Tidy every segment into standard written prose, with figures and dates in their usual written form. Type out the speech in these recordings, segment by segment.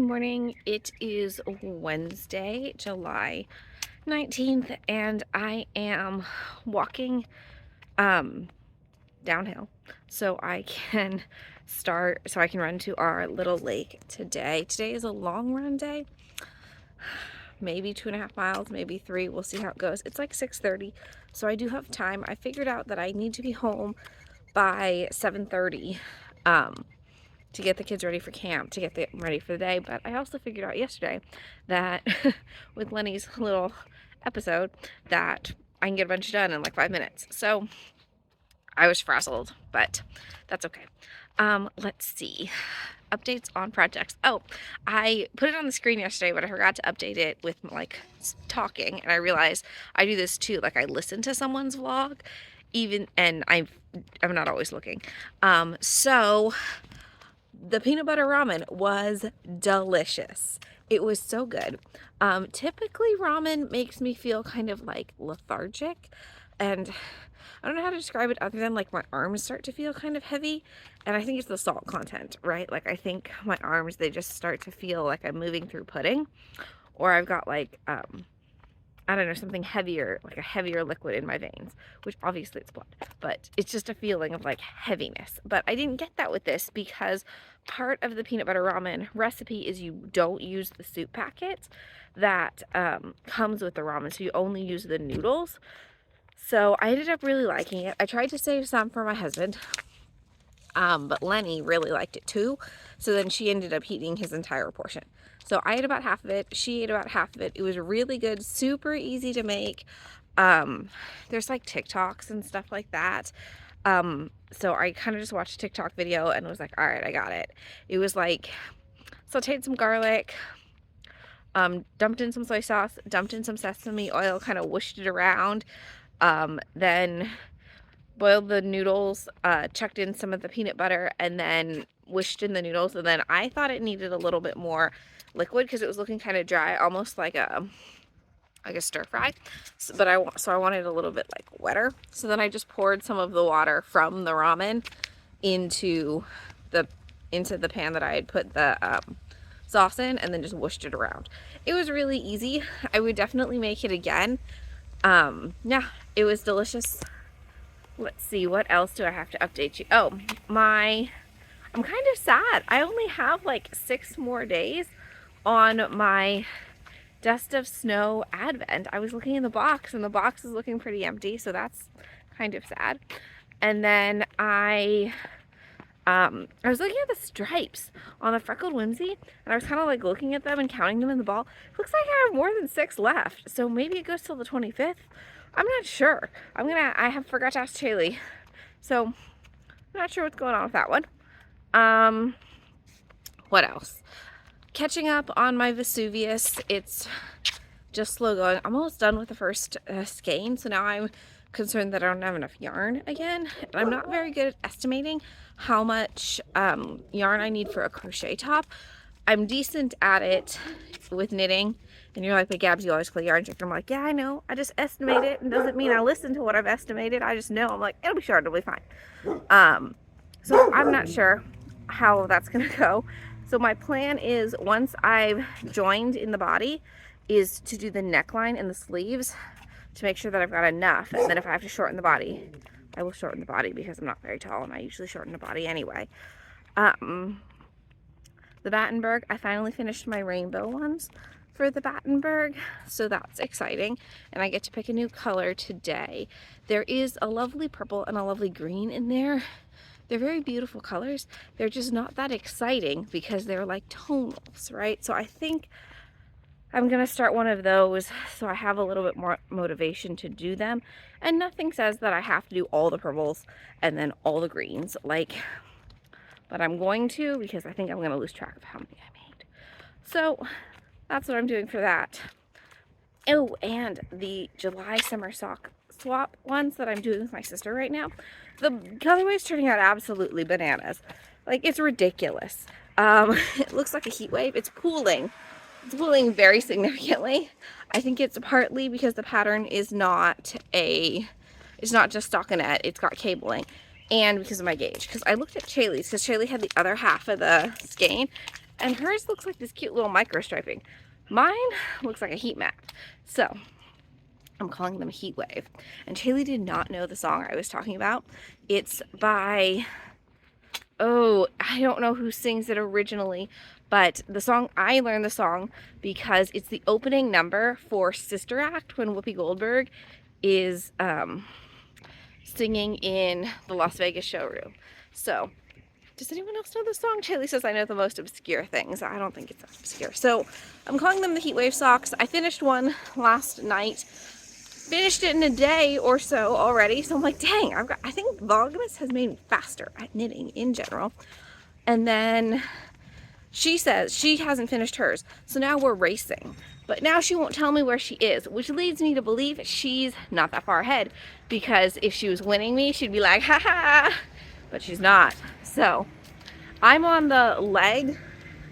morning. It is Wednesday, July 19th, and I am walking downhill so I can run to our little lake today. Today is a long run day. Maybe 2.5 miles, maybe 3. We'll see how it goes. It's like 6:30, so I do have time. I figured out that I need to be home by 7:30 to get the kids ready for camp, to get them ready for the day. But I also figured out yesterday that with Lenny's little episode that I can get a bunch done in like 5 minutes. So I was frazzled, but that's okay. Let's see. Updates on projects. Oh, I put it on the screen yesterday, but I forgot to update it with like talking, and I realized I do this too. Like I listen to someone's vlog, and I'm not always looking. So the peanut butter ramen was delicious. It was so good. Typically ramen makes me feel kind of like lethargic, and I don't know how to describe it other than like my arms start to feel kind of heavy, and I think it's the salt content, right? Like I think my arms, they just start to feel like I'm moving through pudding, or I've got like I don't know, something heavier, like a heavier liquid in my veins, which obviously it's blood, but it's just a feeling of like heaviness. But I didn't get that with this because part of the peanut butter ramen recipe is you don't use the soup packet that comes with the ramen, so you only use the noodles. So I ended up really liking it. I tried to save some for my husband, but Lenny really liked it too. So then she ended up eating his entire portion. So I ate about half of it. She ate about half of it. It was really good, super easy to make. There's like TikToks and stuff like that. So I kind of just watched a TikTok video and was like, all right, I got it. It was like sauteed some garlic, dumped in some soy sauce, dumped in some sesame oil, kind of whooshed it around. Then boiled the noodles, chucked in some of the peanut butter, and then whished in the noodles. And then I thought it needed a little bit more liquid because it was looking kind of dry, almost like a stir fry. So, I wanted a little bit like wetter. So then I just poured some of the water from the ramen into the pan that I had put the sauce in, and then just whooshed it around. It was really easy. I would definitely make it again. Yeah, it was delicious. Let's see, what else do I have to update you? Oh, I'm kind of sad. I only have like 6 more days on my Dust of Snow Advent. I was looking in the box, and the box is looking pretty empty, so that's kind of sad. And then I was looking at the stripes on the Freckled Whimsy, and I was kind of like looking at them and counting them in the ball. Looks like I have more than 6 left, so maybe it goes till the 25th. I'm not sure. I have forgot to ask Chaley, so I'm not sure what's going on with that one. What else? Catching up on my Vesuvius. It's just slow going. I'm almost done with the first skein, so now I'm concerned that I don't have enough yarn again. And I'm not very good at estimating how much yarn I need for a crochet top. I'm decent at it with knitting, and you're like, but Gabs, you always play yarn trick. I'm like, yeah, I know. I just estimate it, and doesn't mean I listen to what I've estimated. I just know. I'm like, it'll be sure, it'll be fine. So I'm not sure how that's gonna go. So my plan is, once I've joined in the body, is to do the neckline and the sleeves to make sure that I've got enough. And then if I have to shorten the body, I will shorten the body because I'm not very tall and I usually shorten the body anyway. The Battenberg, I finally finished my rainbow ones for the Battenberg, so that's exciting. And I get to pick a new color today. There is a lovely purple and a lovely green in there. They're very beautiful colors. They're just not that exciting because they're like tonals, right? So I think I'm gonna start one of those so I have a little bit more motivation to do them. And nothing says that I have to do all the purples and then all the greens, like, but I'm going to, because I think I'm gonna lose track of how many I made. So that's what I'm doing for that. Oh, and the July summer sock swap ones that I'm doing with my sister right now, the colorway's turning out absolutely bananas. Like, it's ridiculous. It looks like a heat wave. It's pooling very significantly. I think it's partly because the pattern is not just stockinette, it's got cabling, and because of my gauge. Because I looked at Chaley's, because Chaley had the other half of the skein, And hers looks like this cute little micro striping. Mine looks like a heat map. So I'm calling them Heat Wave. And Haley did not know the song I was talking about. It's by, oh, I don't know who sings it originally, but the song, I learned the song because it's the opening number for Sister Act when Whoopi Goldberg is singing in the Las Vegas showroom. So, does anyone else know the song? Haley says I know the most obscure things. I don't think it's that obscure. So, I'm calling them the Heatwave socks. I finished one last night. Finished it in a day or so already. So I'm like, dang, I think Vlogmas has made me faster at knitting in general. And then she says she hasn't finished hers. So now we're racing. But now she won't tell me where she is, which leads me to believe she's not that far ahead. Because if she was winning me, she'd be like, ha ha. But she's not. So I'm on the leg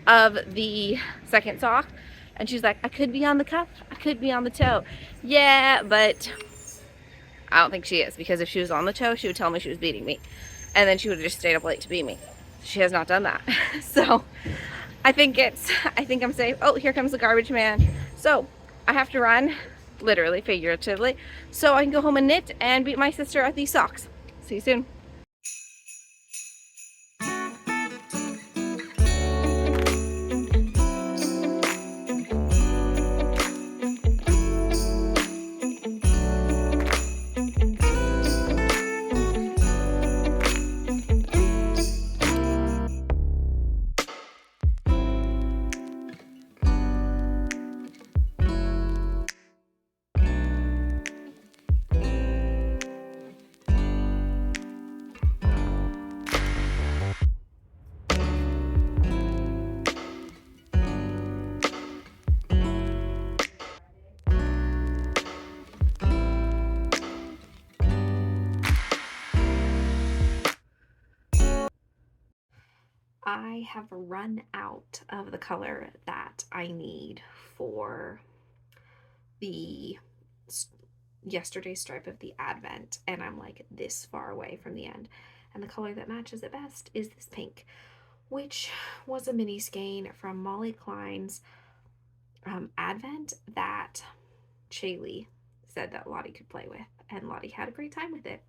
of the second sock. And she's like, I could be on the cuff, I could be on the toe. Yeah, but I don't think she is. Because if she was on the toe, she would tell me she was beating me. And then she would have just stayed up late to beat me. She has not done that. So I think I'm safe. Oh, here comes the garbage man. So I have to run, literally, figuratively, so I can go home and knit and beat my sister at these socks. See you soon. I have run out of the color that I need for the yesterday's stripe of the Advent, and I'm like this far away from the end. And the color that matches it best is this pink, which was a mini skein from Molly Klein's Advent that Shaylee said that Lottie could play with, and Lottie had a great time with it.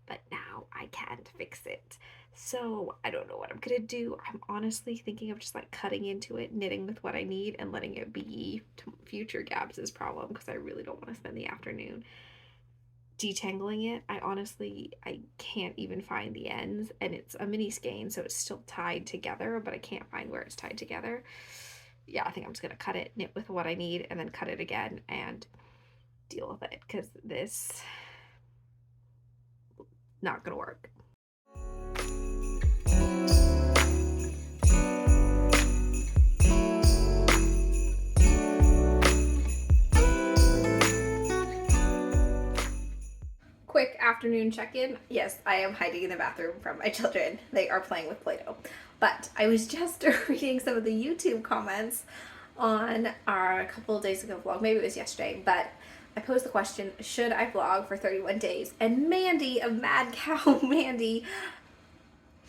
But now I can't fix it. So I don't know what I'm gonna do. I'm honestly thinking of just like cutting into it, knitting with what I need, and letting it be future Gabs' problem, because I really don't want to spend the afternoon detangling it. I can't even find the ends, and it's a mini skein, so it's still tied together, but I can't find where it's tied together. Yeah, I think I'm just gonna cut it, knit with what I need, and then cut it again and deal with it, because this not gonna work. Quick afternoon check-in. Yes, I am hiding in the bathroom from my children. They are playing with Play-Doh. But I was just reading some of the YouTube comments on our couple of days ago vlog. Maybe it was yesterday, but I posed the question, should I vlog for 31 days? And Mandy of Mad Cow Mandy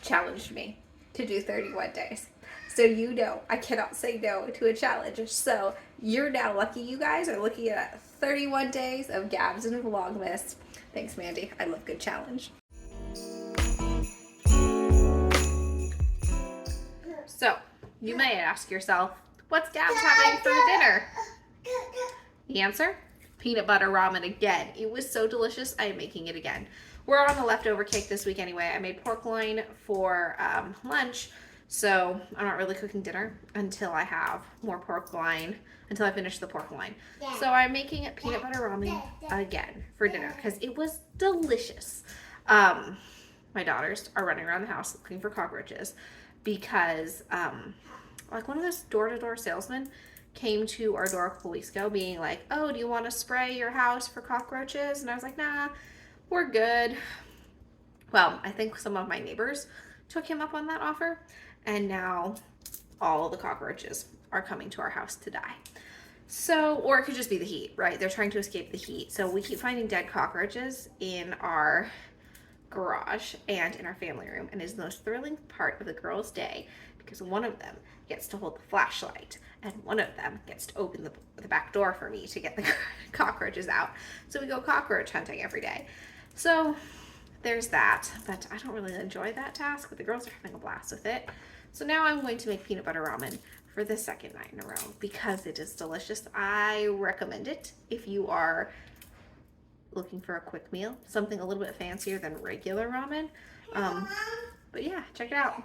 challenged me to do 31 days. So you know I cannot say no to a challenge. So you're now lucky. You guys are looking at 31 days of Gabs and Vlogmas. Thanks, Mandy. I love good challenge. So you may ask yourself, what's Gabs having for dinner? The answer? Peanut butter ramen again. It was so delicious. I am making it again. We're on the leftover cake this week anyway. I made pork loin for lunch, so I'm not really cooking dinner until I have more pork loin, until I finish the pork loin. So I'm making peanut butter ramen again for dinner because it was delicious. My daughters are running around the house looking for cockroaches because like one of those door-to-door salesmen came to our door a couple weeks ago being like, oh, do you want to spray your house for cockroaches? And I was like, nah, we're good. Well, I think some of my neighbors took him up on that offer, and now all of the cockroaches are coming to our house to die. So, or it could just be the heat, right? They're trying to escape the heat. So we keep finding dead cockroaches in our garage and in our family room, and is the most thrilling part of the girls' day because one of them gets to hold the flashlight and one of them gets to open the back door for me to get the cockroaches out. So we go cockroach hunting every day. So there's that, but I don't really enjoy that task, but the girls are having a blast with it. So now I'm going to make peanut butter ramen for the second night in a row because it is delicious. I recommend it if you are looking for a quick meal, something a little bit fancier than regular ramen. But yeah, check it out.